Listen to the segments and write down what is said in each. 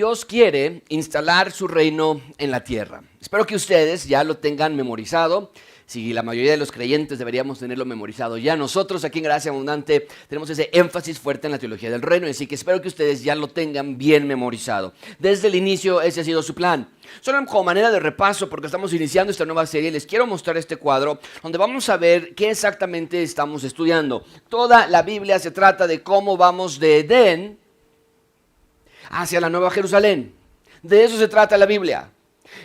Dios quiere instalar su reino en la tierra. Espero que ustedes ya lo tengan memorizado. Si la mayoría de los creyentes deberíamos tenerlo memorizado ya. Nosotros aquí en Gracia Abundante tenemos ese énfasis fuerte en la teología del reino, así que espero que ustedes ya lo tengan bien memorizado. Desde el inicio ese ha sido su plan. Solo como manera de repaso, porque estamos iniciando esta nueva serie, les quiero mostrar este cuadro donde vamos a ver qué exactamente estamos estudiando. Toda la Biblia se trata de cómo vamos de Edén hacia la Nueva Jerusalén. De eso se trata la Biblia.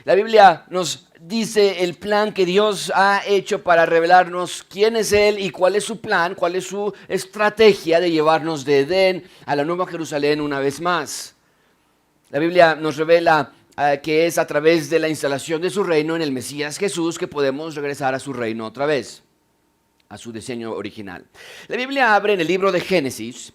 La Biblia nos dice el plan que Dios ha hecho para revelarnos quién es Él y cuál es su plan, cuál es su estrategia de llevarnos de Edén a la Nueva Jerusalén una vez más. La Biblia nos revela que es a través de la instalación de su reino en el Mesías Jesús que podemos regresar a su reino otra vez, a su diseño original. La Biblia abre en el libro de Génesis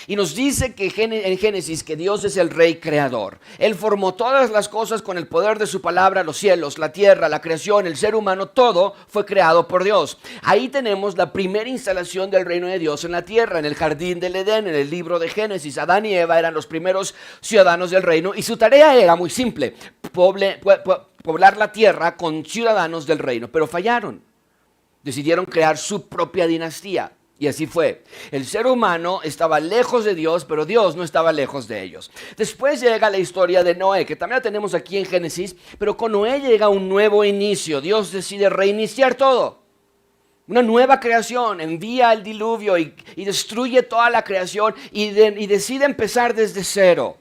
y nos dice que en Génesis que Dios es el rey creador. Él formó todas las cosas con el poder de su palabra, los cielos, la tierra, la creación, el ser humano, todo fue creado por Dios. Ahí tenemos la primera instalación del reino de Dios en la tierra, en el jardín del Edén, en el libro de Génesis. Adán y Eva eran los primeros ciudadanos del reino y su tarea era muy simple, poblar la tierra con ciudadanos del reino, pero fallaron. Decidieron crear su propia dinastía. Y así fue. El ser humano estaba lejos de Dios, pero Dios no estaba lejos de ellos. Después llega la historia de Noé, que también la tenemos aquí en Génesis, pero con Noé llega un nuevo inicio. Dios decide reiniciar todo. Una nueva creación, envía el diluvio y destruye toda la creación y decide empezar desde cero.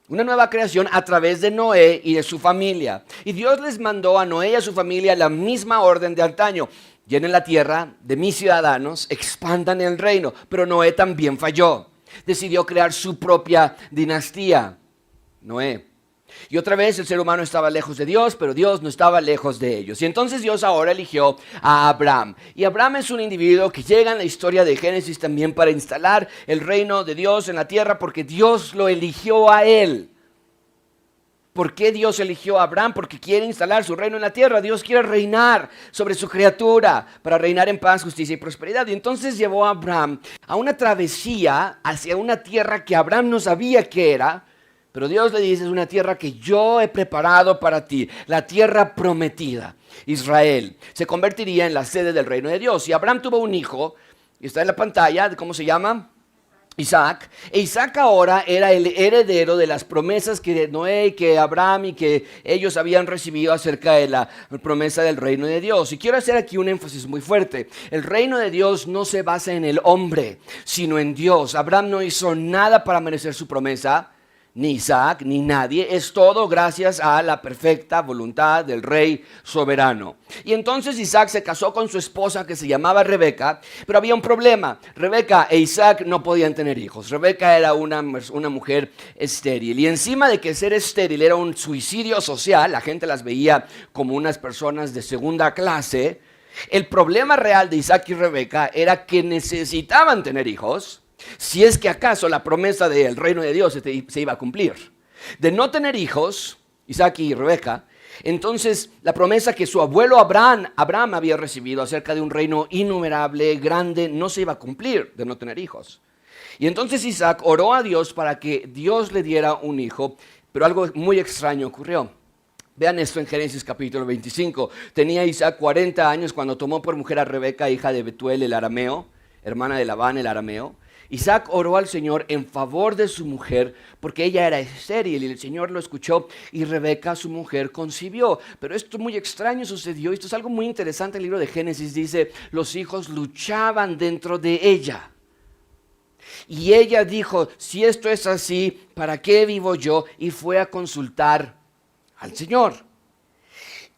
Una nueva creación a través de Noé y de su familia. Y Dios les mandó a Noé y a su familia la misma orden de antaño. Llenen la tierra de mis ciudadanos, expandan el reino. Pero Noé también falló. Decidió crear su propia dinastía. Noé. Y otra vez el ser humano estaba lejos de Dios, pero Dios no estaba lejos de ellos. Y entonces Dios ahora eligió a Abraham. Y Abraham es un individuo que llega en la historia de Génesis también para instalar el reino de Dios en la tierra porque Dios lo eligió a él. ¿Por qué Dios eligió a Abraham? Porque quiere instalar su reino en la tierra. Dios quiere reinar sobre su criatura para reinar en paz, justicia y prosperidad. Y entonces llevó a Abraham a una travesía hacia una tierra que Abraham no sabía qué era. Pero Dios le dice, es una tierra que yo he preparado para ti, la tierra prometida. Israel se convertiría en la sede del reino de Dios. Y Abraham tuvo un hijo, y está en la pantalla, ¿cómo se llama? Isaac. E Isaac ahora era el heredero de las promesas que Noé y que Abraham y que ellos habían recibido acerca de la promesa del reino de Dios. Y quiero hacer aquí un énfasis muy fuerte. El reino de Dios no se basa en el hombre, sino en Dios. Abraham no hizo nada para merecer su promesa. Ni Isaac, ni nadie, es todo gracias a la perfecta voluntad del rey soberano. Y entonces Isaac se casó con su esposa que se llamaba Rebeca, pero había un problema. Rebeca e Isaac no podían tener hijos. Rebeca era una mujer estéril y encima de que ser estéril era un suicidio social, la gente las veía como unas personas de segunda clase. El problema real de Isaac y Rebeca era que necesitaban tener hijos. Si es que acaso la promesa del reino de Dios se iba a cumplir. De no tener hijos, Isaac y Rebeca, entonces la promesa que su abuelo Abraham había recibido acerca de un reino innumerable, grande, no se iba a cumplir de no tener hijos. Y entonces Isaac oró a Dios para que Dios le diera un hijo, pero algo muy extraño ocurrió. Vean esto en Génesis capítulo 25. Tenía Isaac 40 años cuando tomó por mujer a Rebeca, hija de Betuel el arameo, hermana de Labán el arameo. Isaac oró al Señor en favor de su mujer porque ella era estéril y el Señor lo escuchó y Rebeca, su mujer, concibió. Pero esto muy extraño sucedió. Esto es algo muy interesante. El libro de Génesis dice, los hijos luchaban dentro de ella. Y ella dijo, si esto es así, ¿para qué vivo yo? Y fue a consultar al Señor.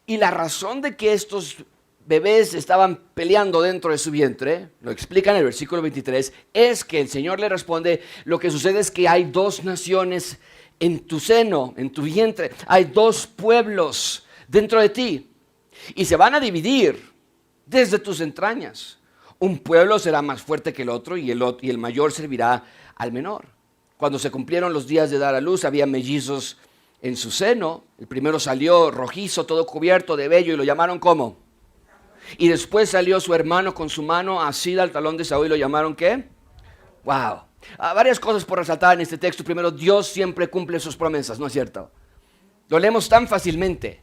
Y la razón de que estos bebés estaban peleando dentro de su vientre, lo explica en el versículo 23, es que el Señor le responde, lo que sucede es que hay dos naciones en tu seno, en tu vientre, hay dos pueblos dentro de ti y se van a dividir desde tus entrañas. Un pueblo será más fuerte que el otro y el mayor servirá al menor. Cuando se cumplieron los días de dar a luz, había mellizos en su seno. El primero salió rojizo, todo cubierto de vello y lo llamaron ¿cómo? Y después salió su hermano con su mano asida al talón de Saúl y lo llamaron ¿qué? ¡Wow! Varias cosas por resaltar en este texto. Primero, Dios siempre cumple sus promesas, ¿no es cierto? Lo leemos tan fácilmente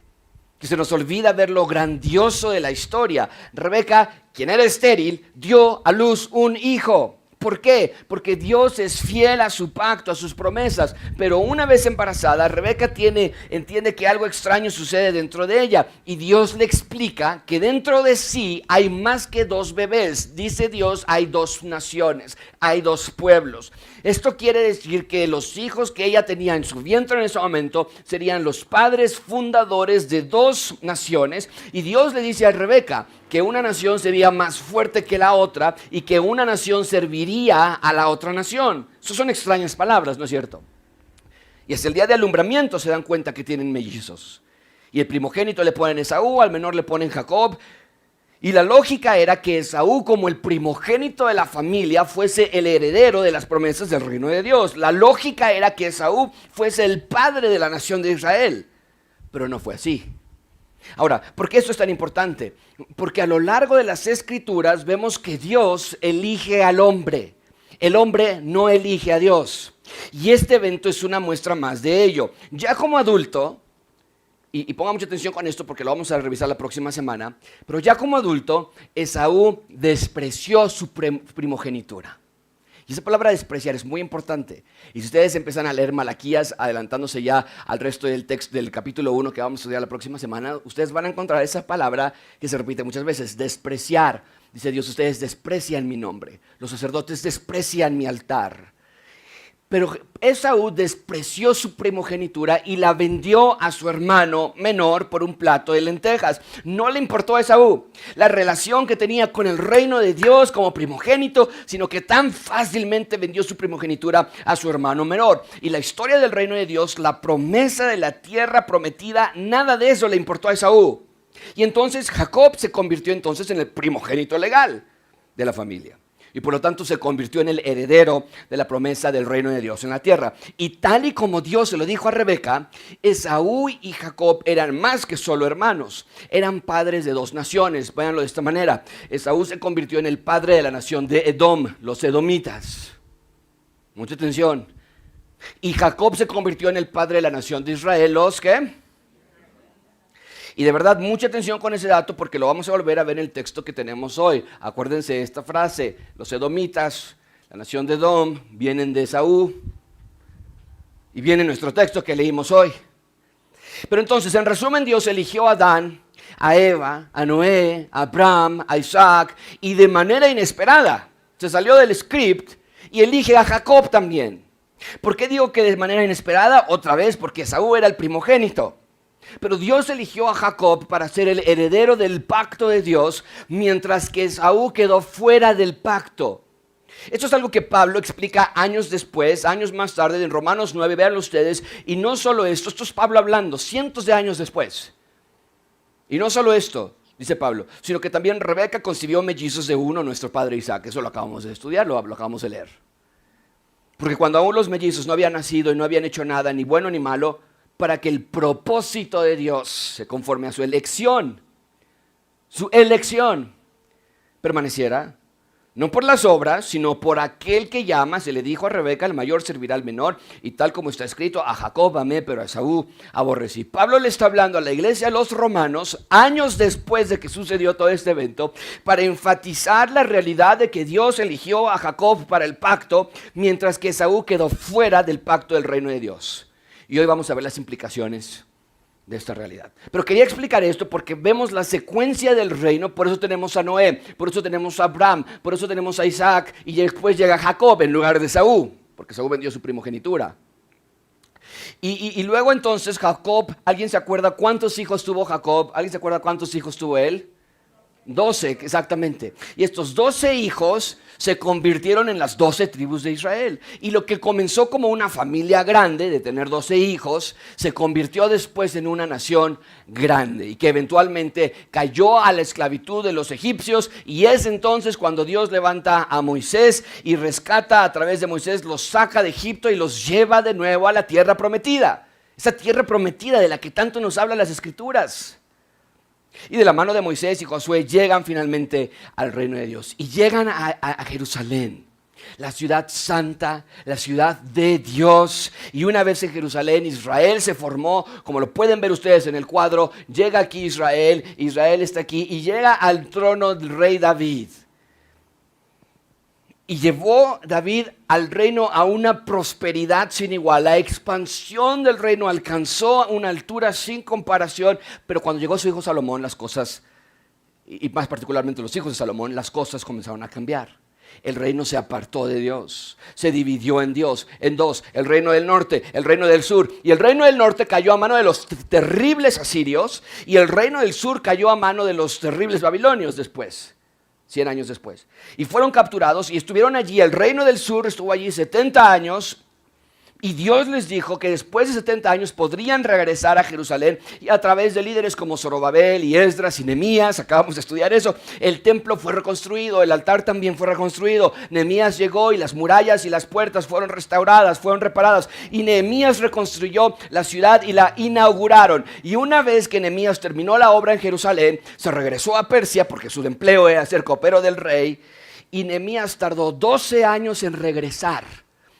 que se nos olvida ver lo grandioso de la historia. Rebeca, quien era estéril, dio a luz un hijo. ¿Por qué? Porque Dios es fiel a su pacto, a sus promesas. Pero una vez embarazada, Rebeca entiende que algo extraño sucede dentro de ella. Y Dios le explica que dentro de sí hay más que dos bebés. Dice Dios, hay dos naciones, hay dos pueblos. Esto quiere decir que los hijos que ella tenía en su vientre en ese momento serían los padres fundadores de dos naciones. Y Dios le dice a Rebeca que una nación sería más fuerte que la otra y que una nación serviría a la otra nación. Esas son extrañas palabras, ¿no es cierto? Y hasta el día de alumbramiento se dan cuenta que tienen mellizos. Y el primogénito le ponen Esaú, al menor le ponen Jacob. Y la lógica era que Esaú, como el primogénito de la familia, fuese el heredero de las promesas del reino de Dios. La lógica era que Esaú fuese el padre de la nación de Israel. Pero no fue así. Ahora, ¿por qué esto es tan importante? Porque a lo largo de las Escrituras vemos que Dios elige al hombre. El hombre no elige a Dios. Y este evento es una muestra más de ello. Ya como adulto, y ponga mucha atención con esto porque lo vamos a revisar la próxima semana, pero ya como adulto, Esaú despreció su primogenitura. Y esa palabra despreciar es muy importante. Y si ustedes empiezan a leer Malaquías, adelantándose ya al resto del texto del capítulo 1 que vamos a estudiar la próxima semana, ustedes van a encontrar esa palabra que se repite muchas veces, despreciar. Dice Dios, ustedes desprecian mi nombre. Los sacerdotes desprecian mi altar. Pero Esaú despreció su primogenitura y la vendió a su hermano menor por un plato de lentejas. No le importó a Esaú la relación que tenía con el reino de Dios como primogénito, sino que tan fácilmente vendió su primogenitura a su hermano menor. Y la historia del reino de Dios, la promesa de la tierra prometida, nada de eso le importó a Esaú. Y entonces Jacob se convirtió entonces en el primogénito legal de la familia. Y por lo tanto se convirtió en el heredero de la promesa del reino de Dios en la tierra. Y tal y como Dios se lo dijo a Rebeca, Esaú y Jacob eran más que solo hermanos. Eran padres de dos naciones. Véanlo de esta manera. Esaú se convirtió en el padre de la nación de Edom, los edomitas. Mucha atención. Y Jacob se convirtió en el padre de la nación de Israel, los ¿qué? Y de verdad, mucha atención con ese dato porque lo vamos a volver a ver en el texto que tenemos hoy. Acuérdense de esta frase, los edomitas, la nación de Edom, vienen de Esaú. Y viene nuestro texto que leímos hoy. Pero entonces, en resumen, Dios eligió a Adán, a Eva, a Noé, a Abraham, a Isaac, y de manera inesperada se salió del script y elige a Jacob también. ¿Por qué digo que de manera inesperada? Otra vez, porque Esaú era el primogénito. Pero Dios eligió a Jacob para ser el heredero del pacto de Dios, mientras que Esaú quedó fuera del pacto. Esto es algo que Pablo explica años después, años más tarde, en Romanos 9, véanlo ustedes. Y no solo esto es Pablo hablando cientos de años después. Y no solo esto, dice Pablo, sino que también Rebeca concibió mellizos de uno, nuestro padre Isaac. Eso lo acabamos de estudiar, lo acabamos de leer. Porque cuando aún los mellizos no habían nacido y no habían hecho nada, ni bueno ni malo, para que el propósito de Dios se conforme a su elección permaneciera, no por las obras, sino por aquel que llama. Se le dijo a Rebeca, el mayor servirá al menor, y tal como está escrito, a Jacob amé, pero a Esaú aborrecí. Pablo le está hablando a la iglesia de los romanos, años después de que sucedió todo este evento, para enfatizar la realidad de que Dios eligió a Jacob para el pacto, mientras que Esaú quedó fuera del pacto del reino de Dios. Y hoy vamos a ver las implicaciones de esta realidad. Pero quería explicar esto porque vemos la secuencia del reino. Por eso tenemos a Noé, por eso tenemos a Abraham, por eso tenemos a Isaac. Y después llega Jacob en lugar de Esaú, porque Esaú vendió su primogenitura. Y luego entonces Jacob, ¿alguien se acuerda cuántos hijos tuvo Jacob? ¿Alguien se acuerda cuántos hijos tuvo él? 12, exactamente. Y estos 12 hijos se convirtieron en las 12 tribus de Israel. Y lo que comenzó como una familia grande de tener 12 hijos, se convirtió después en una nación grande y que eventualmente cayó a la esclavitud de los egipcios. Y es entonces cuando Dios levanta a Moisés y rescata a través de Moisés, los saca de Egipto y los lleva de nuevo a la tierra prometida. Esa tierra prometida de la que tanto nos hablan las Escrituras. Y de la mano de Moisés y Josué llegan finalmente al reino de Dios y llegan a Jerusalén. la ciudad santa, la ciudad de Dios. Y una vez en Jerusalén, Israel se formó, como lo pueden ver ustedes en el cuadro. Llega aquí Israel, Israel está aquí y llega al trono del rey David. Y llevó David al reino a una prosperidad sin igual. La expansión del reino alcanzó una altura sin comparación. Pero cuando llegó su hijo Salomón, las cosas, y más particularmente los hijos de Salomón, las cosas comenzaron a cambiar. El reino se apartó de Dios, se dividió en dos, el reino del norte, el reino del sur. Y el reino del norte cayó a mano de los terribles asirios y el reino del sur cayó a mano de los terribles babilonios después. 100 años después. Y fueron capturados y estuvieron allí. El reino del sur estuvo allí 70 años. Y Dios les dijo que después de 70 años podrían regresar a Jerusalén. Y a través de líderes como Zorobabel y Esdras y Nehemías, acabamos de estudiar eso, el templo fue reconstruido, el altar también fue reconstruido. Nehemías llegó y las murallas y las puertas fueron restauradas, fueron reparadas. Y Nehemías reconstruyó la ciudad y la inauguraron. Y una vez que Nehemías terminó la obra en Jerusalén, se regresó a Persia porque su empleo era ser copero del rey. Y Nehemías tardó 12 años en regresar.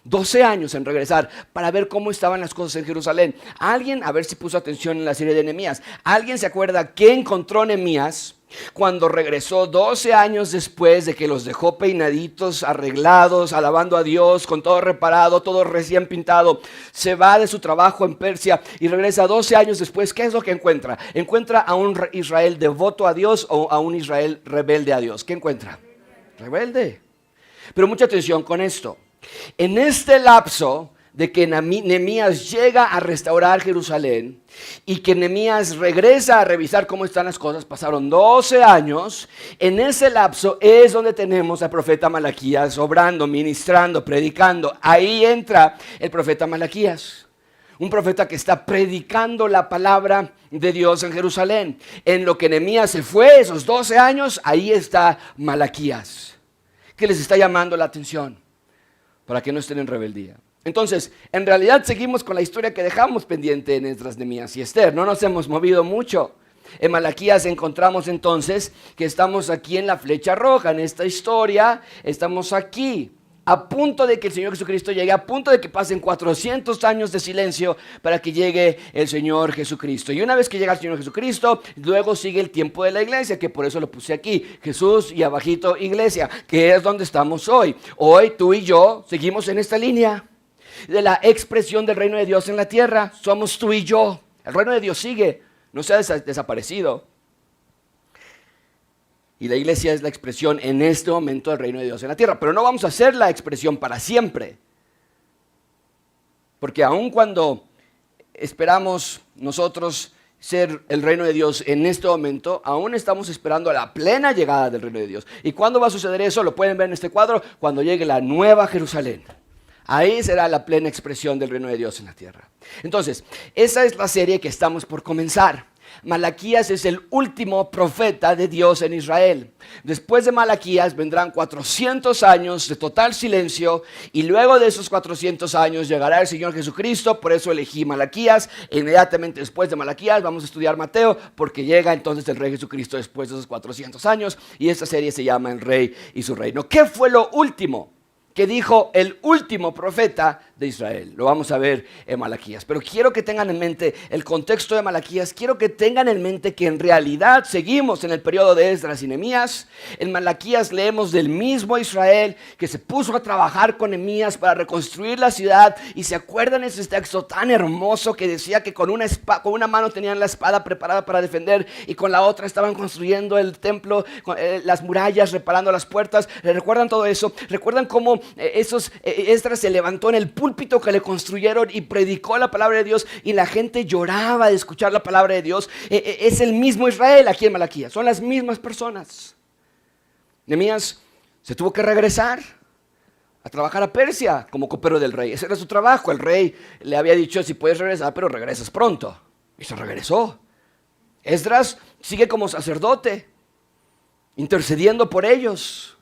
12 años en regresar para ver cómo estaban las cosas en Jerusalén. Alguien, a ver si puso atención en la serie de Nehemías, ¿alguien se acuerda qué encontró Nehemías cuando regresó 12 años después de que los dejó peinaditos, arreglados, alabando a Dios, con todo reparado, todo recién pintado? Se va de su trabajo en Persia y regresa 12 años después. ¿Qué es lo que encuentra? ¿Encuentra a un Israel devoto a Dios o a un Israel rebelde a Dios? ¿Qué encuentra? Rebelde. Pero mucha atención con esto. En este lapso de que Nehemías llega a restaurar Jerusalén y que Nehemías regresa a revisar cómo están las cosas, pasaron 12 años. En ese lapso es donde tenemos al profeta Malaquías obrando, ministrando, predicando. Ahí entra el profeta Malaquías, un profeta que está predicando la palabra de Dios en Jerusalén. En lo que Nehemías se fue, esos 12 años, ahí está Malaquías, que les está llamando la atención para que no estén en rebeldía. Entonces, en realidad seguimos con la historia que dejamos pendiente en Esdras, Nehemías y Esther. No nos hemos movido mucho. En Malaquías encontramos entonces que estamos aquí en la flecha roja. En esta historia estamos aquí, a punto de que el Señor Jesucristo llegue, a punto de que pasen 400 años de silencio para que llegue el Señor Jesucristo. Y una vez que llega el Señor Jesucristo, luego sigue el tiempo de la iglesia, que por eso lo puse aquí, Jesús y abajito iglesia, que es donde estamos hoy. Hoy tú y yo seguimos en esta línea de la expresión del reino de Dios en la tierra. Somos tú y yo. El reino de Dios sigue, no se ha desaparecido. Y la iglesia es la expresión en este momento del reino de Dios en la tierra. Pero no vamos a hacer la expresión para siempre. Porque aun cuando esperamos nosotros ser el reino de Dios en este momento, aún estamos esperando a la plena llegada del reino de Dios. ¿Y cuándo va a suceder eso? Lo pueden ver en este cuadro, cuando llegue la nueva Jerusalén. Ahí será la plena expresión del reino de Dios en la tierra. Entonces, esa es la serie que estamos por comenzar. Malaquías es el último profeta de Dios en Israel. Después de Malaquías vendrán 400 años de total silencio y luego de esos 400 años llegará el Señor Jesucristo. Por eso elegí Malaquías. Inmediatamente después de Malaquías vamos a estudiar Mateo, porque llega entonces el Rey Jesucristo después de esos 400 años, y esta serie se llama El Rey y su Reino. ¿Qué fue lo último que dijo el último profeta de Israel? Lo vamos a ver en Malaquías. Pero quiero que tengan en mente el contexto de Malaquías. Quiero que tengan en mente que en realidad seguimos en el periodo de Esdras y Nehemías. En Malaquías leemos del mismo Israel que se puso a trabajar con Nehemías para reconstruir la ciudad. Y se acuerdan ese texto tan hermoso que decía que con una mano tenían la espada preparada para defender y con la otra estaban construyendo el templo, las murallas, reparando las puertas. ¿Recuerdan todo eso? ¿Recuerdan cómo Esdras se levantó en el púlpito que le construyeron y predicó la palabra de Dios y la gente lloraba de escuchar la palabra de Dios? Es el mismo Israel aquí en Malaquías, son las mismas personas. Nehemías se tuvo que regresar a trabajar a Persia como copero del rey. Ese era su trabajo. El rey le había dicho: si puedes regresar, pero regresas pronto. Y se regresó. Esdras sigue como sacerdote, intercediendo por ellos.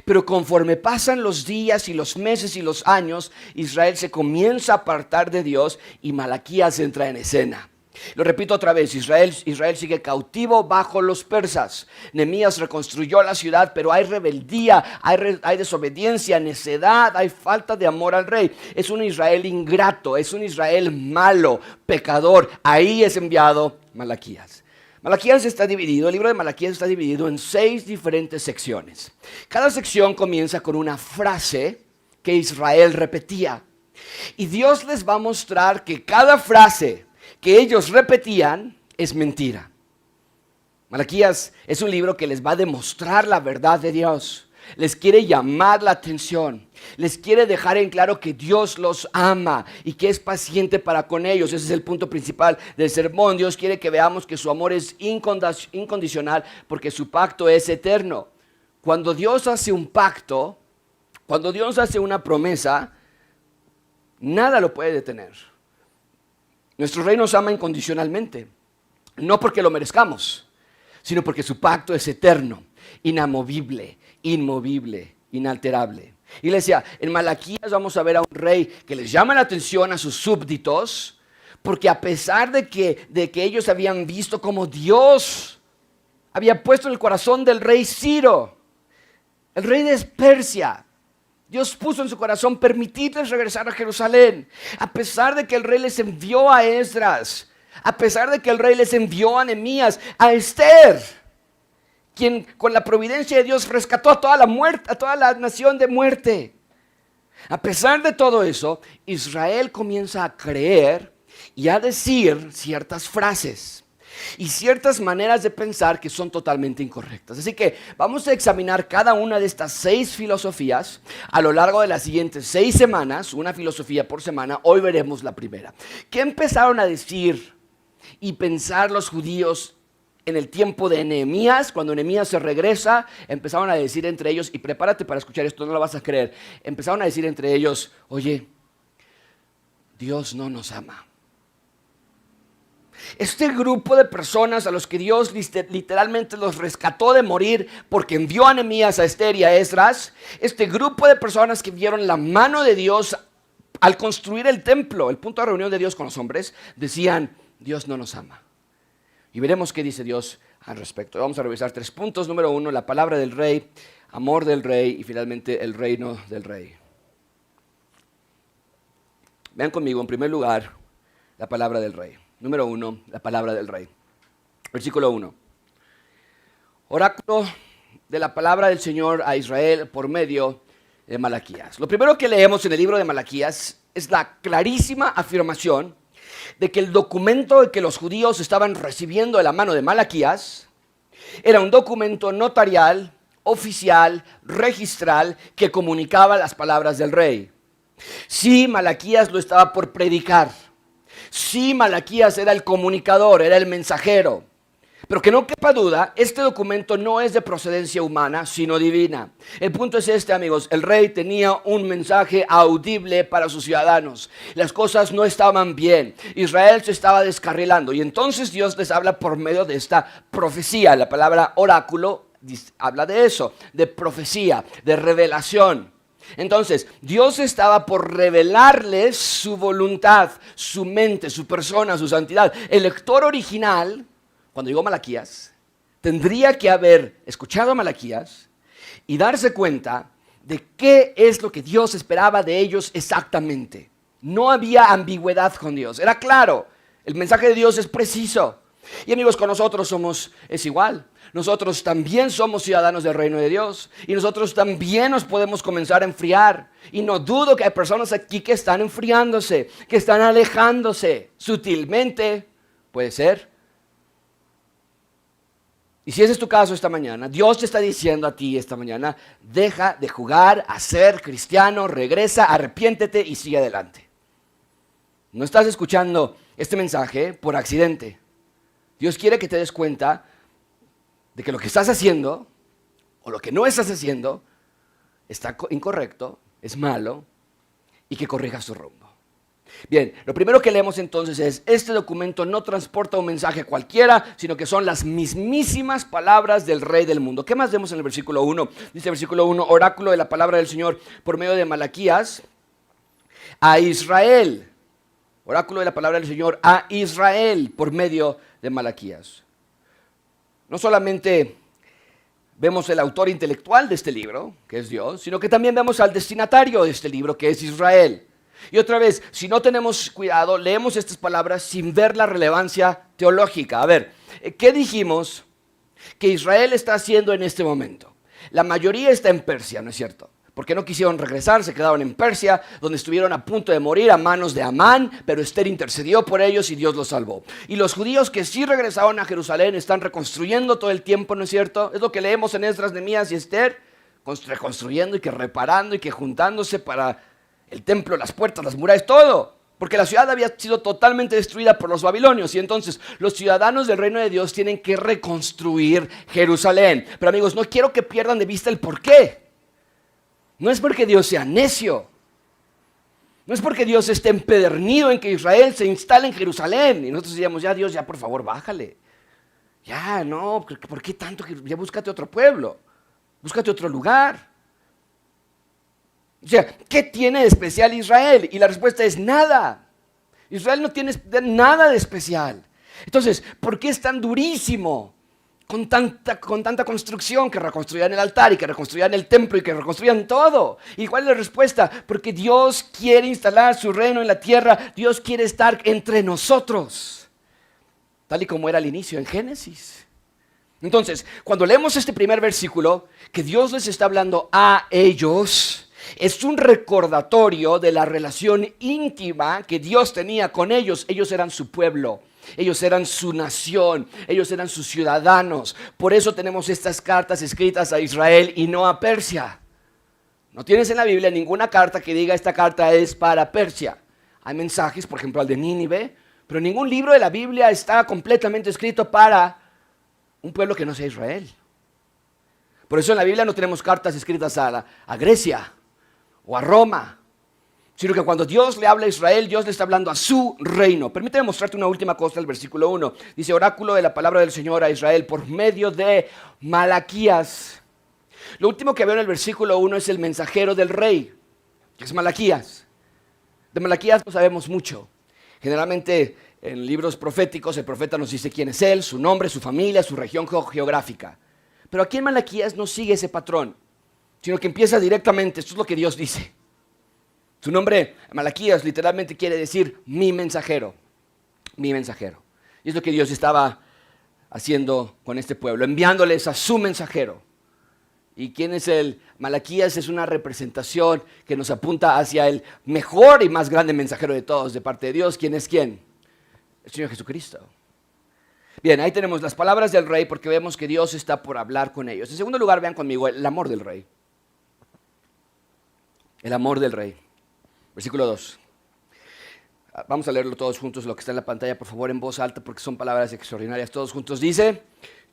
Pero conforme pasan los días y los meses y los años, Israel se comienza a apartar de Dios y Malaquías entra en escena. Lo repito otra vez, Israel sigue cautivo bajo los persas. Nehemías reconstruyó la ciudad, pero hay rebeldía, hay desobediencia, necedad, hay falta de amor al rey. Es un Israel ingrato, es un Israel malo, pecador. Ahí es enviado Malaquías. Malaquías está dividido, el libro de Malaquías está dividido en 6 diferentes secciones. Cada sección comienza con una frase que Israel repetía. Y Dios les va a mostrar que cada frase que ellos repetían es mentira. Malaquías es un libro que les va a demostrar la verdad de Dios. Les quiere llamar la atención. Les quiere dejar en claro que Dios los ama y que es paciente para con ellos. Ese es el punto principal del sermón. Dios quiere que veamos que su amor es incondicional porque su pacto es eterno. Cuando Dios hace un pacto, cuando Dios hace una promesa, nada lo puede detener. Nuestro rey nos ama incondicionalmente, no porque lo merezcamos, sino porque su pacto es eterno, inamovible, inmovible, inalterable. Iglesia, en Malaquías vamos a ver a un rey que les llama la atención a sus súbditos, porque a pesar de que ellos habían visto como Dios había puesto en el corazón del rey Ciro, el rey de Persia, Dios puso en su corazón permitirles regresar a Jerusalén. A pesar de que el rey les envió a Esdras, a pesar de que el rey les envió a Nehemías, a Esther, quien con la providencia de Dios rescató a toda la nación de muerte. A pesar de todo eso, Israel comienza a creer y a decir ciertas frases y ciertas maneras de pensar que son totalmente incorrectas. Así que vamos a examinar cada una de estas 6 filosofías a lo largo de las siguientes 6 semanas, una filosofía por semana. Hoy veremos la primera. ¿Qué empezaron a decir y pensar los judíos en el tiempo de Nehemías? Cuando Nehemías se regresa, empezaron a decir entre ellos, y prepárate para escuchar esto, no lo vas a creer, empezaron a decir entre ellos, oye, Dios no nos ama. Este grupo de personas a los que Dios literalmente los rescató de morir porque envió a Nehemías, a Esther y a Esdras, este grupo de personas que vieron la mano de Dios al construir el templo, el punto de reunión de Dios con los hombres, decían, Dios no nos ama. Y veremos qué dice Dios al respecto. Vamos a revisar 3 puntos. Número 1, la palabra del rey, amor del rey y finalmente el reino del rey. Vean conmigo, en primer lugar, la palabra del rey. Número 1, la palabra del rey. Versículo 1. Oráculo de la palabra del Señor a Israel por medio de Malaquías. Lo primero que leemos en el libro de Malaquías es la clarísima afirmación de que el documento que los judíos estaban recibiendo de la mano de Malaquías era un documento notarial, oficial, registral, que comunicaba las palabras del rey. Sí, Malaquías lo estaba por predicar. Sí, Malaquías era el comunicador, era el mensajero. Pero que no quepa duda, este documento no es de procedencia humana, sino divina. El punto es este, amigos. El rey tenía un mensaje audible para sus ciudadanos. Las cosas no estaban bien. Israel se estaba descarrilando. Y entonces Dios les habla por medio de esta profecía. La palabra oráculo habla de eso, de profecía, de revelación. Entonces, Dios estaba por revelarles su voluntad, su mente, su persona, su santidad. El lector original, cuando llegó Malaquías, tendría que haber escuchado a Malaquías y darse cuenta de qué es lo que Dios esperaba de ellos exactamente. No había ambigüedad con Dios, era claro, el mensaje de Dios es preciso. Y amigos, con nosotros es igual. Nosotros también somos ciudadanos del reino de Dios y nosotros también nos podemos comenzar a enfriar. Y no dudo que hay personas aquí que están enfriándose, que están alejándose sutilmente, puede ser. Y si ese es tu caso esta mañana, Dios te está diciendo a ti esta mañana, deja de jugar a ser cristiano, regresa, arrepiéntete y sigue adelante. No estás escuchando este mensaje por accidente. Dios quiere que te des cuenta de que lo que estás haciendo o lo que no estás haciendo está incorrecto, es malo y que corrijas tu rumbo. Bien, lo primero que leemos entonces es, este documento no transporta un mensaje cualquiera, sino que son las mismísimas palabras del rey del mundo. ¿Qué más vemos en el versículo 1? Dice el versículo 1, oráculo de la palabra del Señor por medio de Malaquías a Israel. Oráculo de la palabra del Señor a Israel por medio de Malaquías. No solamente vemos el autor intelectual de este libro, que es Dios, sino que también vemos al destinatario de este libro, que es Israel. Y otra vez, si no tenemos cuidado, leemos estas palabras sin ver la relevancia teológica. A ver, ¿qué dijimos que Israel está haciendo en este momento? La mayoría está en Persia, ¿no es cierto? Porque no quisieron regresar, se quedaron en Persia, donde estuvieron a punto de morir a manos de Amán, pero Esther intercedió por ellos y Dios los salvó. Y los judíos que sí regresaron a Jerusalén están reconstruyendo todo el tiempo, ¿no es cierto? Es lo que leemos en Esdras, Nehemías y Esther, reconstruyendo y que reparando y que juntándose para el templo, las puertas, las murallas, todo. Porque la ciudad había sido totalmente destruida por los babilonios y entonces los ciudadanos del reino de Dios tienen que reconstruir Jerusalén. Pero amigos, no quiero que pierdan de vista el porqué. No es porque Dios sea necio. No es porque Dios esté empedernido en que Israel se instale en Jerusalén. Y nosotros decíamos, ya Dios, ya por favor, bájale. Ya, no, ¿por qué tanto? Ya búscate otro pueblo. Búscate otro lugar. O sea, ¿qué tiene de especial Israel? Y la respuesta es nada. Israel no tiene nada de especial. Entonces, ¿por qué es tan durísimo? Con tanta construcción, que reconstruyan el altar y que reconstruyan el templo y que reconstruyan todo. ¿Y cuál es la respuesta? Porque Dios quiere instalar su reino en la tierra. Dios quiere estar entre nosotros, tal y como era al inicio en Génesis. Entonces, cuando leemos este primer versículo, que Dios les está hablando a ellos, es un recordatorio de la relación íntima que Dios tenía con ellos. Ellos eran su pueblo. Ellos eran su nación, ellos eran sus ciudadanos. Por eso tenemos estas cartas escritas a Israel y no a Persia. No tienes en la Biblia ninguna carta que diga esta carta es para Persia. Hay mensajes, por ejemplo, al de Nínive, pero ningún libro de la Biblia está completamente escrito para un pueblo que no sea Israel. Por eso en la Biblia no tenemos cartas escritas a Grecia o a Roma, sino que cuando Dios le habla a Israel, Dios le está hablando a su reino. Permíteme mostrarte una última cosa del versículo 1. Dice, oráculo de la palabra del Señor a Israel por medio de Malaquías. Lo último que veo en el versículo 1 es el mensajero del rey, que es Malaquías. De Malaquías no sabemos mucho. Generalmente en libros proféticos el profeta nos dice quién es él, su nombre, su familia, su región geográfica. Pero aquí en Malaquías no sigue ese patrón, sino que empieza directamente, esto es lo que Dios dice. Su nombre, Malaquías, literalmente quiere decir mi mensajero. Mi mensajero. Y es lo que Dios estaba haciendo con este pueblo, enviándoles a su mensajero. ¿Y quién es él? Malaquías es una representación que nos apunta hacia el mejor y más grande mensajero de todos de parte de Dios. ¿Quién es quién? El Señor Jesucristo. Bien, ahí tenemos las palabras del rey porque vemos que Dios está por hablar con ellos. En segundo lugar, vean conmigo el amor del rey. El amor del rey. Versículo 2. Vamos a leerlo todos juntos, lo que está en la pantalla, por favor, en voz alta, porque son palabras extraordinarias. Todos juntos dice,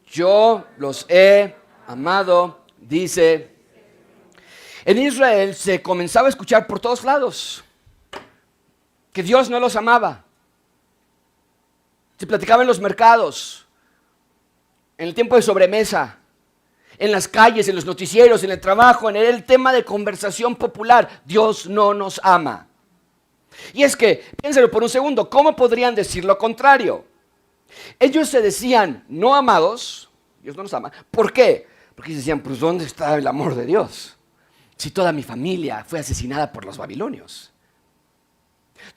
yo los he amado, dice. En Israel se comenzaba a escuchar por todos lados que Dios no los amaba. Se platicaba en los mercados, en el tiempo de sobremesa, en las calles, en los noticieros, en el trabajo, en el tema de conversación popular. Dios no nos ama. Y es que, piénselo por un segundo, ¿cómo podrían decir lo contrario? Ellos se decían no amados, Dios no nos ama. ¿Por qué? Porque decían, pues ¿dónde está el amor de Dios? Si toda mi familia fue asesinada por los babilonios.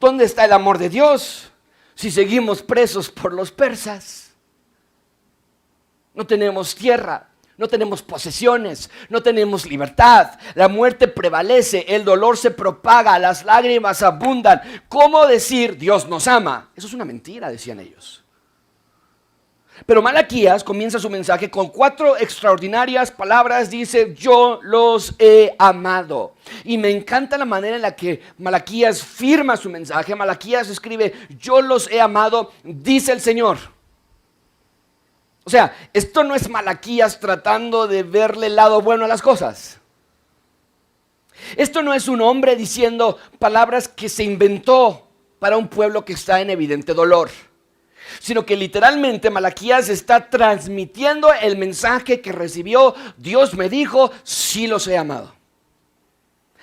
¿Dónde está el amor de Dios? Si seguimos presos por los persas. No tenemos tierra. No tenemos posesiones, no tenemos libertad, la muerte prevalece, el dolor se propaga, las lágrimas abundan. ¿Cómo decir Dios nos ama? Eso es una mentira, decían ellos. Pero Malaquías comienza su mensaje con 4 extraordinarias palabras. Dice, yo los he amado. Y me encanta la manera en la que Malaquías firma su mensaje. Malaquías escribe, yo los he amado, dice el Señor. O sea, esto no es Malaquías tratando de verle el lado bueno a las cosas. Esto no es un hombre diciendo palabras que se inventó para un pueblo que está en evidente dolor, sino que literalmente Malaquías está transmitiendo el mensaje que recibió. Dios me dijo, sí los he amado.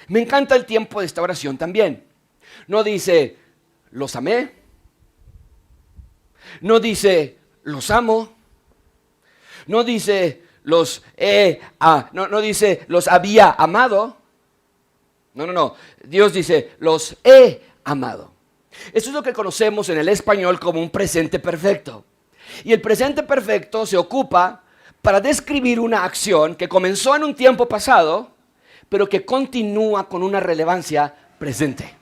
Me encanta el tiempo de esta oración también. No dice, los amé. No dice, los amo. No dice, no dice, los había amado. No. Dios dice, los he amado. Eso es lo que conocemos en el español como un presente perfecto. Y el presente perfecto se ocupa para describir una acción que comenzó en un tiempo pasado, pero que continúa con una relevancia presente.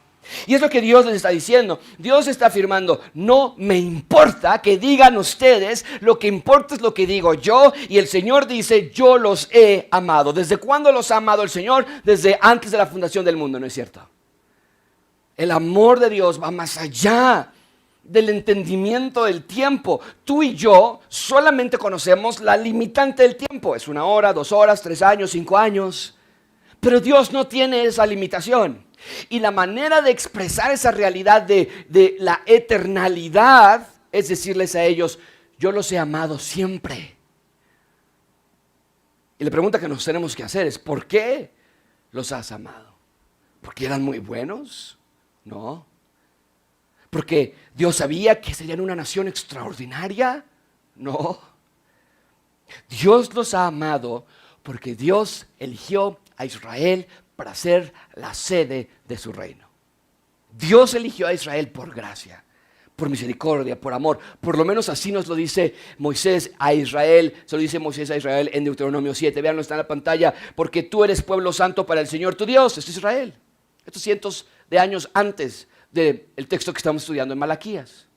Y es lo que Dios les está diciendo. Dios está afirmando, no me importa que digan ustedes, lo que importa es lo que digo yo. Y el Señor dice, yo los he amado. ¿Desde cuándo los ha amado el Señor? Desde antes de la fundación del mundo, ¿no es cierto? El amor de Dios va más allá del entendimiento del tiempo. Tú y yo solamente conocemos la limitante del tiempo. Es 1 hora, 2 horas, 3 años, 5 años. Pero Dios no tiene esa limitación. Y la manera de expresar esa realidad de la eternalidad es decirles a ellos, yo los he amado siempre. Y la pregunta que nos tenemos que hacer es, ¿por qué los has amado? ¿Porque eran muy buenos? No. ¿Porque Dios sabía que serían una nación extraordinaria? No. Dios los ha amado porque Dios eligió a Israel para ser la sede de su reino. Dios eligió a Israel por gracia, por misericordia, por amor. Por lo menos así nos lo dice Moisés a Israel. Se lo dice Moisés a Israel en Deuteronomio 7. Veanlo, está en la pantalla. Porque tú eres pueblo santo para el Señor tu Dios. Este es Israel. Estos cientos de años antes del texto que estamos estudiando en Malaquías.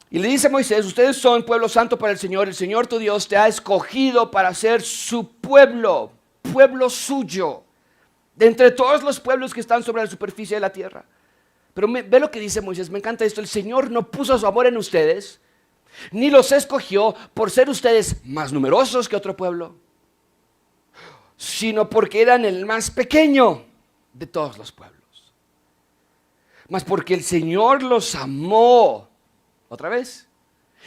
Y le dice a Moisés, ustedes son pueblo santo para el Señor tu Dios te ha escogido para ser su pueblo, pueblo suyo, de entre todos los pueblos que están sobre la superficie de la tierra. Pero ve lo que dice Moisés, me encanta esto, el Señor no puso su amor en ustedes, ni los escogió por ser ustedes más numerosos que otro pueblo, sino porque eran el más pequeño de todos los pueblos. Mas porque el Señor los amó, otra vez,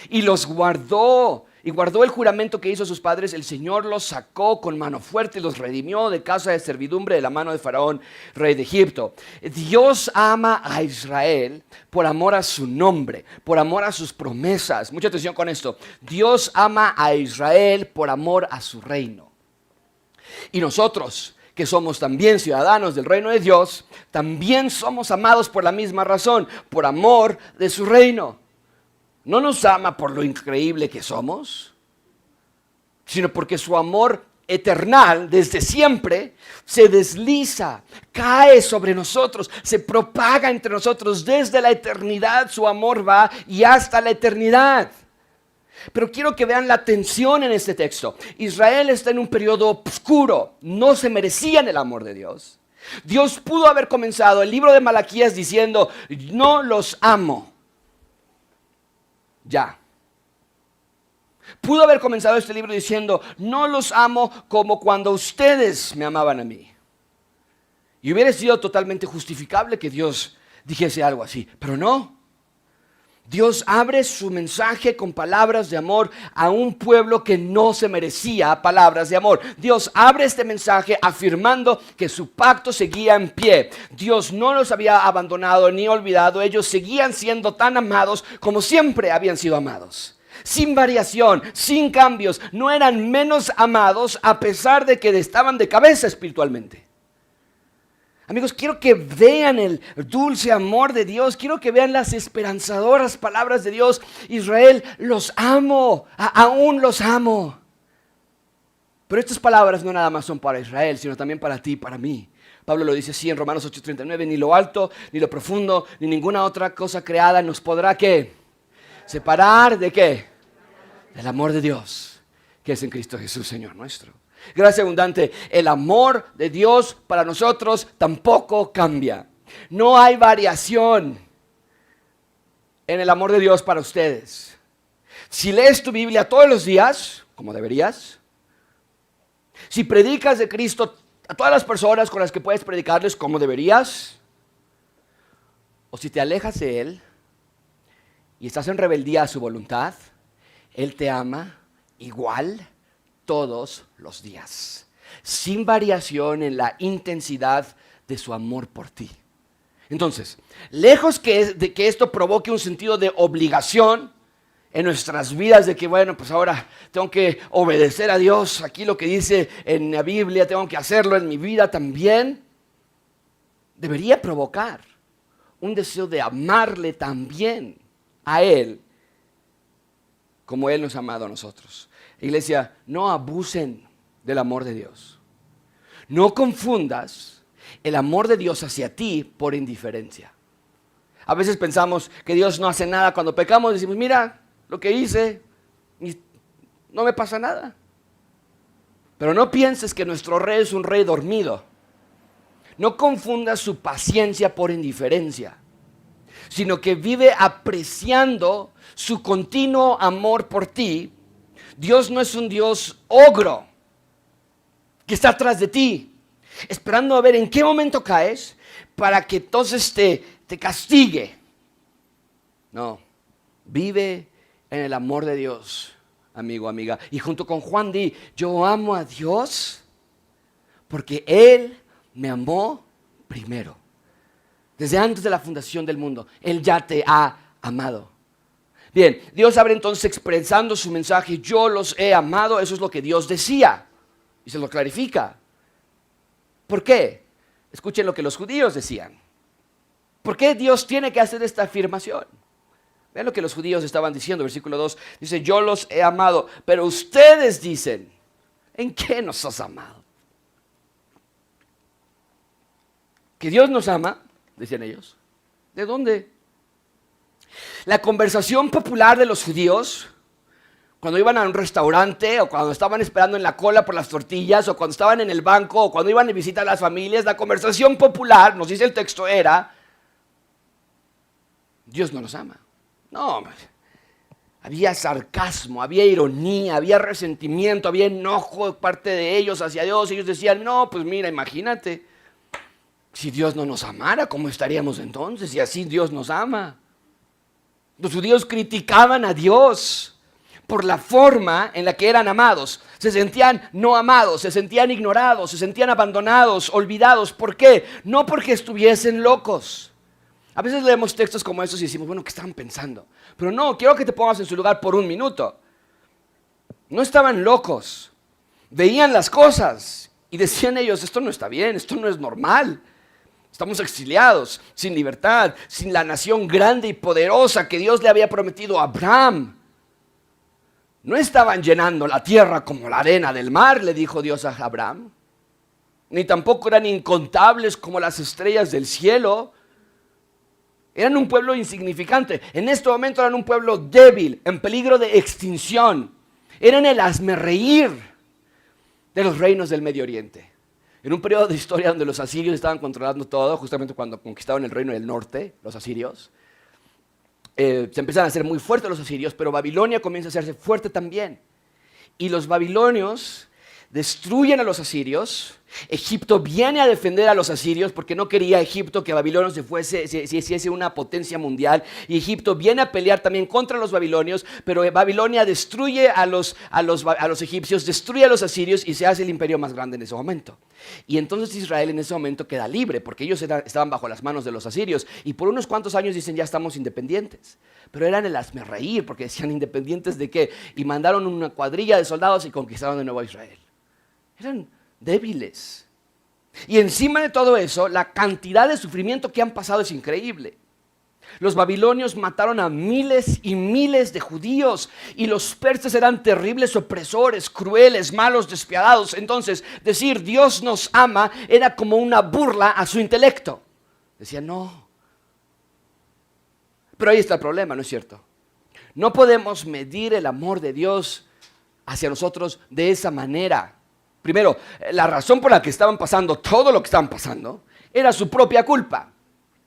y los guardó, y guardó el juramento que hizo a sus padres, el Señor los sacó con mano fuerte y los redimió de casa de servidumbre de la mano de Faraón, rey de Egipto. Dios ama a Israel por amor a su nombre, por amor a sus promesas. Mucha atención con esto. Dios ama a Israel por amor a su reino. Y nosotros, que somos también ciudadanos del reino de Dios, también somos amados por la misma razón, por amor de su reino. No nos ama por lo increíble que somos, sino porque su amor eternal desde siempre se desliza, cae sobre nosotros, se propaga entre nosotros desde la eternidad. Su amor va y hasta la eternidad. Pero quiero que vean la tensión en este texto. Israel está en un periodo oscuro, no se merecían el amor de Dios. Dios pudo haber comenzado el libro de Malaquías diciendo, no los amo. Ya. Pudo haber comenzado este libro diciendo, no los amo como cuando ustedes me amaban a mí. Y hubiera sido totalmente justificable que Dios dijese algo así, pero no. Dios abre su mensaje con palabras de amor a un pueblo que no se merecía palabras de amor. Dios abre este mensaje afirmando que su pacto seguía en pie. Dios no los había abandonado ni olvidado. Ellos seguían siendo tan amados como siempre habían sido amados. Sin variación, sin cambios. No eran menos amados a pesar de que estaban de cabeza espiritualmente. Amigos, quiero que vean el dulce amor de Dios. Quiero que vean las esperanzadoras palabras de Dios. Israel, los amo, aún los amo. Pero estas palabras no nada más son para Israel, sino también para ti y para mí. Pablo lo dice así en Romanos 8:39, ni lo alto, ni lo profundo, ni ninguna otra cosa creada nos podrá, ¿qué? Separar de ¿qué? Del amor de Dios, que es en Cristo Jesús, Señor nuestro. Gracia abundante, el amor de Dios para nosotros tampoco cambia. No hay variación en el amor de Dios para ustedes. Si lees tu Biblia todos los días, como deberías, si predicas de Cristo a todas las personas con las que puedes predicarles, como deberías, o si te alejas de Él y estás en rebeldía a su voluntad, Él te ama igual todos los días, sin variación en la intensidad de su amor por ti. Entonces, lejos de que esto provoque un sentido de obligación en nuestras vidas, de que bueno, pues ahora tengo que obedecer a Dios, aquí lo que dice en la Biblia, tengo que hacerlo en mi vida también, debería provocar un deseo de amarle también a Él, como Él nos ha amado a nosotros. Iglesia, no abusen del amor de Dios. No confundas el amor de Dios hacia ti por indiferencia. A veces pensamos que Dios no hace nada cuando pecamos, decimos, mira lo que hice, y no me pasa nada. Pero no pienses que nuestro rey es un rey dormido. No confundas su paciencia por indiferencia, sino que vive apreciando su continuo amor por ti. Dios no es un Dios ogro que está atrás de ti, esperando a ver en qué momento caes para que entonces te castigue. No, vive en el amor de Dios, amigo, amiga. Y junto con Juan di, yo amo a Dios porque Él me amó primero. Desde antes de la fundación del mundo, Él ya te ha amado. Bien, Dios abre entonces expresando su mensaje, yo los he amado, eso es lo que Dios decía. Y se lo clarifica. ¿Por qué? Escuchen lo que los judíos decían. ¿Por qué Dios tiene que hacer esta afirmación? Vean lo que los judíos estaban diciendo, versículo 2. Dice, yo los he amado, pero ustedes dicen, ¿en qué nos has amado? ¿Que Dios nos ama? Decían ellos. ¿De dónde? La conversación popular de los judíos, cuando iban a un restaurante o cuando estaban esperando en la cola por las tortillas o cuando estaban en el banco o cuando iban a visitar a las familias, la conversación popular, nos dice el texto, era, Dios no nos ama. No, había sarcasmo, había ironía, había resentimiento, había enojo de parte de ellos hacia Dios. Ellos decían, no, pues mira, imagínate, si Dios no nos amara, ¿cómo estaríamos entonces? Y así Dios nos ama. Los judíos criticaban a Dios por la forma en la que eran amados. Se sentían no amados, se sentían ignorados, se sentían abandonados, olvidados. ¿Por qué? No porque estuviesen locos. A veces leemos textos como estos y decimos, bueno, ¿qué estaban pensando? Pero no, quiero que te pongas en su lugar por un minuto. No estaban locos. Veían las cosas y decían ellos, esto no está bien, esto no es normal. Estamos exiliados, sin libertad, sin la nación grande y poderosa que Dios le había prometido a Abraham. No estaban llenando la tierra como la arena del mar, le dijo Dios a Abraham. Ni tampoco eran incontables como las estrellas del cielo. Eran un pueblo insignificante. En este momento eran un pueblo débil, en peligro de extinción. Eran el hazmerreír de los reinos del Medio Oriente. En un periodo de historia donde los asirios estaban controlando todo, justamente cuando conquistaron el reino del norte, los asirios, se empiezan a hacer muy fuertes los asirios, pero Babilonia comienza a hacerse fuerte también. Y los babilonios destruyen a los asirios. Egipto viene a defender a los asirios porque no quería Egipto que Babilonia se hiciese una potencia mundial. Y Egipto viene a pelear también contra los babilonios, pero Babilonia destruye a los egipcios, destruye a los asirios y se hace el imperio más grande en ese momento. Y entonces Israel en ese momento queda libre porque ellos estaban bajo las manos de los asirios. Y por unos cuantos años dicen ya estamos independientes. Pero eran el hazmerreír porque decían independientes de qué. Y mandaron una cuadrilla de soldados y conquistaron de nuevo a Israel. Eran débiles. Y encima de todo eso, la cantidad de sufrimiento que han pasado es increíble. Los babilonios mataron a miles y miles de judíos y los persas eran terribles opresores, crueles, malos, despiadados. Entonces, decir Dios nos ama era como una burla a su intelecto. Decían, no. Pero ahí está el problema, ¿no es cierto? No podemos medir el amor de Dios hacia nosotros de esa manera. Primero, la razón por la que estaban pasando todo lo que estaban pasando era su propia culpa.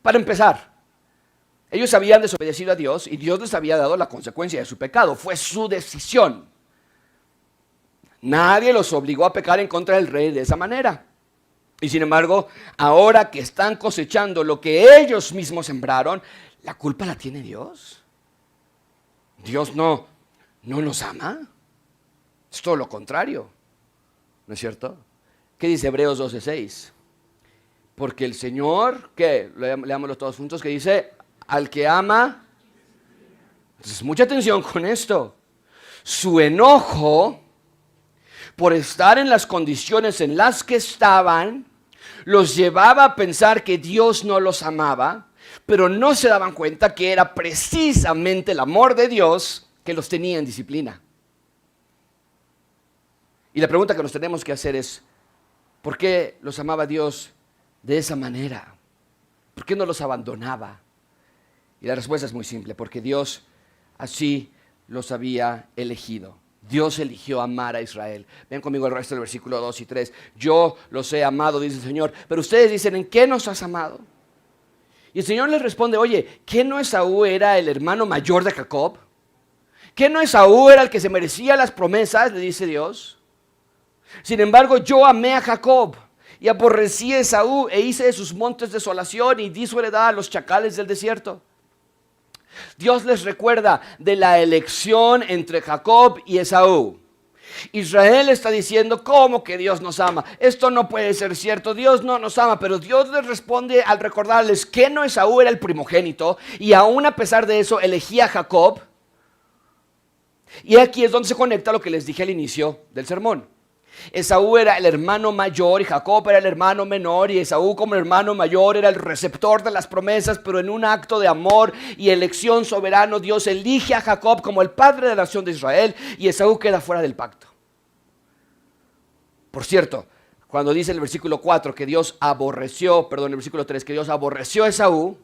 Para empezar, ellos habían desobedecido a Dios y Dios les había dado la consecuencia de su pecado. Fue su decisión. Nadie los obligó a pecar en contra del rey de esa manera. Y sin embargo, ahora que están cosechando lo que ellos mismos sembraron, la culpa la tiene Dios. Dios no nos ama. Es todo lo contrario. ¿No es cierto? ¿Qué dice Hebreos 12:6? Porque el Señor, ¿qué? Leámoslo todos juntos, que dice, al que ama. Entonces, mucha atención con esto. Su enojo por estar en las condiciones en las que estaban, los llevaba a pensar que Dios no los amaba, pero no se daban cuenta que era precisamente el amor de Dios que los tenía en disciplina. Y la pregunta que nos tenemos que hacer es, ¿por qué los amaba Dios de esa manera? ¿Por qué no los abandonaba? Y la respuesta es muy simple, porque Dios así los había elegido. Dios eligió amar a Israel. Ven conmigo el resto del versículo 2 y 3. Yo los he amado, dice el Señor. Pero ustedes dicen, ¿en qué nos has amado? Y el Señor les responde, oye, ¿qué no Esaú era el hermano mayor de Jacob? ¿Qué no Esaú era el que se merecía las promesas? Le dice Dios. Sin embargo, yo amé a Jacob y aborrecí a Esaú e hice de sus montes desolación y di su heredad a los chacales del desierto. Dios les recuerda de la elección entre Jacob y Esaú. Israel está diciendo, ¿cómo que Dios nos ama? Esto no puede ser cierto, Dios no nos ama. Pero Dios les responde al recordarles que no Esaú era el primogénito y aún a pesar de eso elegía a Jacob. Y aquí es donde se conecta lo que les dije al inicio del sermón. Esaú era el hermano mayor y Jacob era el hermano menor, y Esaú como hermano mayor era el receptor de las promesas, pero en un acto de amor y elección soberano Dios elige a Jacob como el padre de la nación de Israel y Esaú queda fuera del pacto. Por cierto, cuando dice el versículo 4 que Dios aborreció, el versículo 3 que Dios aborreció a Esaú,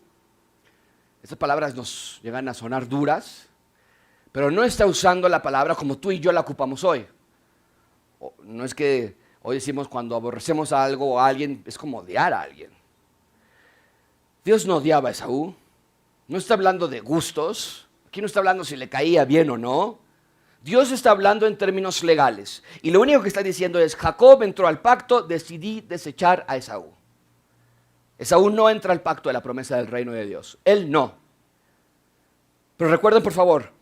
estas palabras nos llegan a sonar duras, pero no está usando la palabra como tú y yo la ocupamos hoy. No es que hoy decimos cuando aborrecemos a algo o a alguien, es como odiar a alguien. Dios no odiaba a Esaú. No está hablando de gustos. Aquí no está hablando si le caía bien o no. Dios está hablando en términos legales. Y lo único que está diciendo es, Jacob entró al pacto, decidí desechar a Esaú. Esaú no entra al pacto de la promesa del reino de Dios. Él no. Pero recuerden por favor,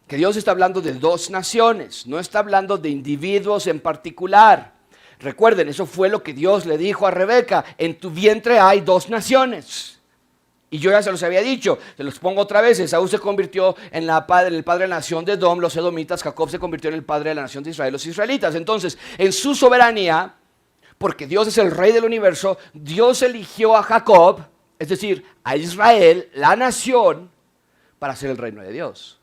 que Dios está hablando de dos naciones, no está hablando de individuos en particular. Recuerden, eso fue lo que Dios le dijo a Rebeca, en tu vientre hay dos naciones. Y yo ya se los había dicho, se los pongo otra vez, Esaú se convirtió en el padre de la nación de Edom, los edomitas, Jacob se convirtió en el padre de la nación de Israel, los israelitas. Entonces, en su soberanía, porque Dios es el rey del universo, Dios eligió a Jacob, es decir, a Israel, la nación, para ser el reino de Dios.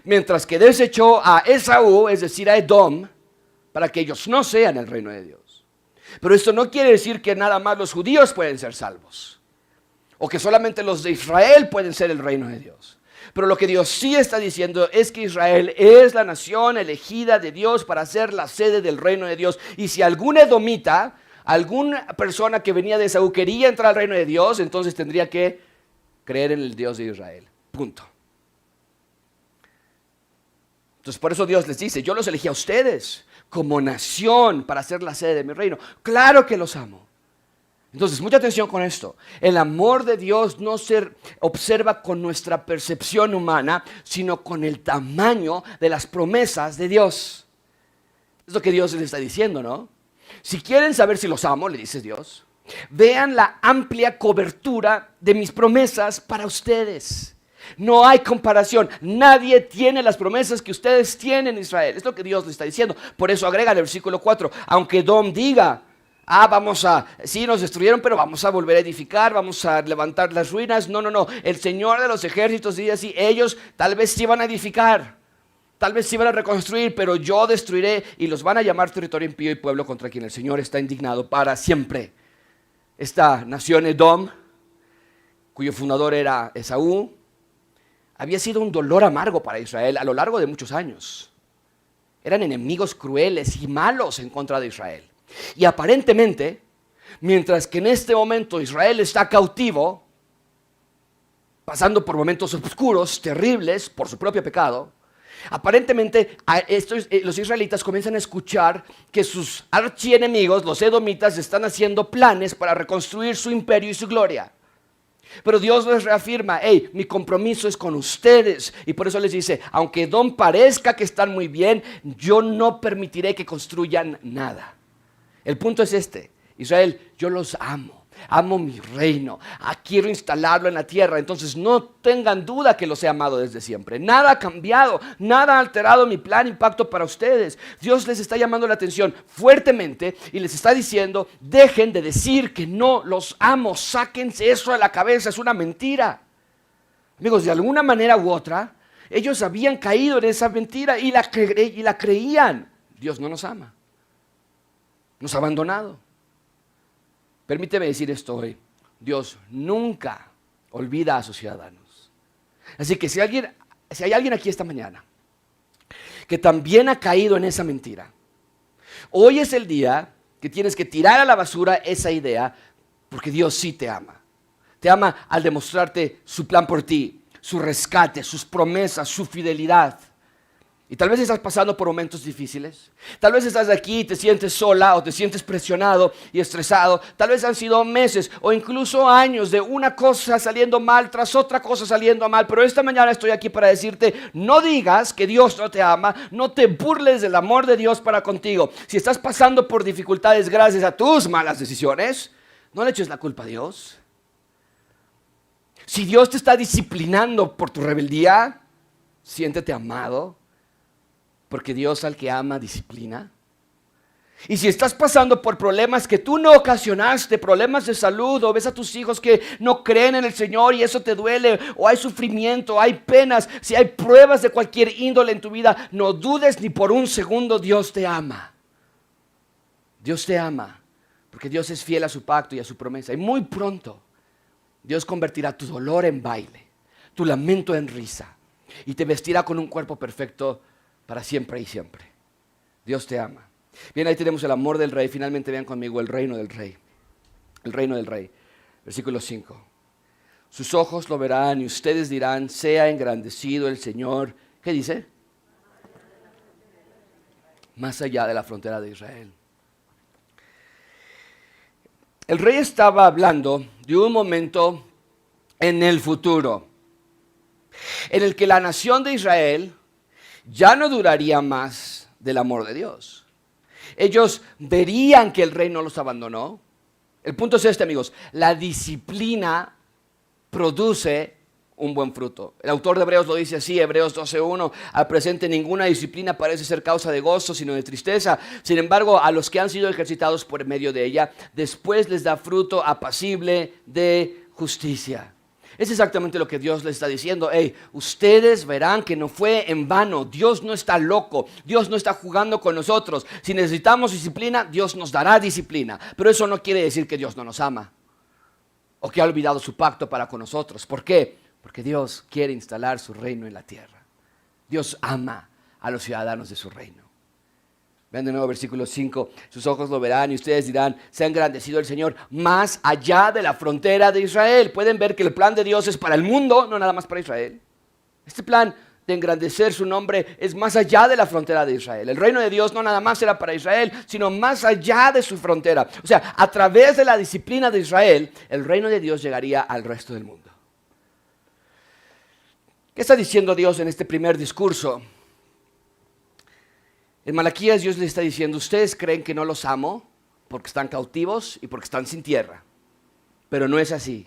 Mientras que desechó a Esaú, es decir, a Edom, para que ellos no sean el reino de Dios. Pero esto no quiere decir que nada más los judíos pueden ser salvos, o que solamente los de Israel pueden ser el reino de Dios. Pero lo que Dios sí está diciendo es que Israel es la nación elegida de Dios para ser la sede del reino de Dios. Y si algún edomita, alguna persona que venía de Esaú quería entrar al reino de Dios, entonces tendría que creer en el Dios de Israel. Punto. Entonces por eso Dios les dice, yo los elegí a ustedes como nación para ser la sede de mi reino. Claro que los amo. Entonces mucha atención con esto. El amor de Dios no se observa con nuestra percepción humana, sino con el tamaño de las promesas de Dios. Es lo que Dios les está diciendo, ¿no? Si quieren saber si los amo, le dice Dios, vean la amplia cobertura de mis promesas para ustedes. No hay comparación. Nadie tiene las promesas que ustedes tienen en Israel. Es lo que Dios les está diciendo. Por eso agrega en el versículo 4, aunque Edom diga, sí nos destruyeron, pero vamos a volver a edificar, vamos a levantar las ruinas. No. El Señor de los ejércitos dice así, ellos tal vez sí van a edificar, tal vez sí van a reconstruir, pero yo destruiré y los van a llamar territorio impío y pueblo contra quien el Señor está indignado para siempre. Esta nación Edom, cuyo fundador era Esaú, había sido un dolor amargo para Israel a lo largo de muchos años. Eran enemigos crueles y malos en contra de Israel. Y aparentemente, mientras que en este momento Israel está cautivo, pasando por momentos oscuros, terribles, por su propio pecado, aparentemente los israelitas comienzan a escuchar que sus archienemigos, los edomitas, están haciendo planes para reconstruir su imperio y su gloria. Pero Dios les reafirma, mi compromiso es con ustedes. Y por eso les dice, aunque Edom parezca que están muy bien, yo no permitiré que construyan nada. El punto es este, Israel, yo los amo. amo mi reino, quiero instalarlo en la tierra. Entonces no tengan duda que los he amado desde siempre. Nada ha cambiado, nada ha alterado mi plan y pacto para ustedes. Dios les está llamando la atención fuertemente y les está diciendo, dejen de decir que no los amo, sáquense eso de la cabeza, es una mentira. Amigos, de alguna manera u otra, ellos habían caído en esa mentira y la creían. Dios no nos ama, nos ha abandonado. Permíteme decir esto hoy, Dios nunca olvida a sus ciudadanos. Así que si hay alguien aquí esta mañana que también ha caído en esa mentira, hoy es el día que tienes que tirar a la basura esa idea, porque Dios sí te ama. Te ama al demostrarte su plan por ti, su rescate, sus promesas, su fidelidad. Y tal vez estás pasando por momentos difíciles. Tal vez estás aquí y te sientes sola o te sientes presionado y estresado. Tal vez han sido meses o incluso años de una cosa saliendo mal tras otra cosa saliendo mal. Pero esta mañana estoy aquí para decirte, no digas que Dios no te ama. No te burles del amor de Dios para contigo. Si estás pasando por dificultades gracias a tus malas decisiones, no le eches la culpa a Dios. Si Dios te está disciplinando por tu rebeldía, siéntete amado. Porque Dios al que ama disciplina. Y si estás pasando por problemas que tú no ocasionaste, problemas de salud, o ves a tus hijos que no creen en el Señor y eso te duele, o hay sufrimiento, hay penas, si hay pruebas de cualquier índole en tu vida, no dudes ni por un segundo, Dios te ama. Dios te ama, porque Dios es fiel a su pacto y a su promesa. Y muy pronto, Dios convertirá tu dolor en baile, tu lamento en risa, y te vestirá con un cuerpo perfecto para siempre y siempre. Dios te ama. Bien, ahí tenemos el amor del rey. Finalmente vean conmigo el reino del rey. El reino del rey. Versículo 5. Sus ojos lo verán y ustedes dirán, sea engrandecido el Señor. ¿Qué dice? Más allá de la frontera de Israel. El rey estaba hablando de un momento en el futuro, en el que la nación de Israel ya no duraría más del amor de Dios. Ellos verían que el rey no los abandonó. El punto es este, amigos. La disciplina produce un buen fruto. El autor de Hebreos lo dice así, Hebreos 12:1. Al presente ninguna disciplina parece ser causa de gozo, sino de tristeza. Sin embargo, a los que han sido ejercitados por medio de ella, después les da fruto apacible de justicia. Es exactamente lo que Dios les está diciendo. Hey, ustedes verán que no fue en vano. Dios no está loco. Dios no está jugando con nosotros. Si necesitamos disciplina, Dios nos dará disciplina. Pero eso no quiere decir que Dios no nos ama o que ha olvidado su pacto para con nosotros. ¿Por qué? Porque Dios quiere instalar su reino en la tierra. Dios ama a los ciudadanos de su reino. Vean de nuevo versículo 5, sus ojos lo verán y ustedes dirán, se ha engrandecido el Señor más allá de la frontera de Israel. Pueden ver que el plan de Dios es para el mundo, no nada más para Israel. Este plan de engrandecer su nombre es más allá de la frontera de Israel. El reino de Dios no nada más era para Israel, sino más allá de su frontera. O sea, a través de la disciplina de Israel, el reino de Dios llegaría al resto del mundo. ¿Qué está diciendo Dios en este primer discurso? En Malaquías Dios les está diciendo, ustedes creen que no los amo porque están cautivos y porque están sin tierra. Pero no es así.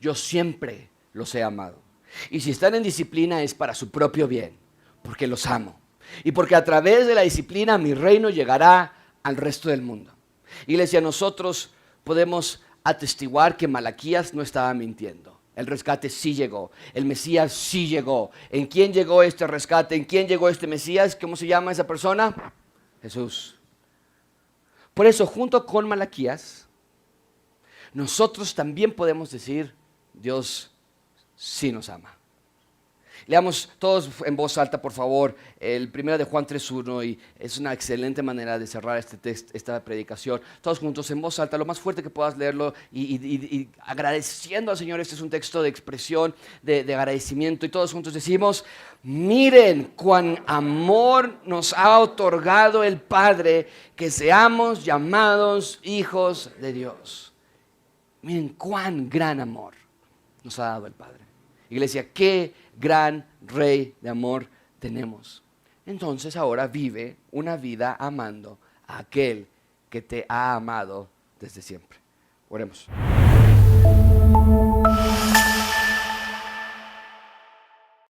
Yo siempre los he amado. Y si están en disciplina es para su propio bien, porque los amo. Y porque a través de la disciplina mi reino llegará al resto del mundo. Iglesia, nosotros podemos atestiguar que Malaquías no estaba mintiendo. El rescate sí llegó, el Mesías sí llegó. ¿En quién llegó este rescate? ¿En quién llegó este Mesías? ¿Cómo se llama esa persona? Jesús. Por eso, junto con Malaquías, nosotros también podemos decir, Dios sí nos ama. Leamos todos en voz alta, por favor, el 1 de Juan 3:1, y es una excelente manera de cerrar esta predicación. Todos juntos en voz alta, lo más fuerte que puedas leerlo y agradeciendo al Señor. Este es un texto de expresión, de agradecimiento, y todos juntos decimos, miren cuán amor nos ha otorgado el Padre, que seamos llamados hijos de Dios. Miren cuán gran amor nos ha dado el Padre. Iglesia, qué gran Rey de amor tenemos. Entonces ahora vive una vida amando a aquel que te ha amado desde siempre. Oremos.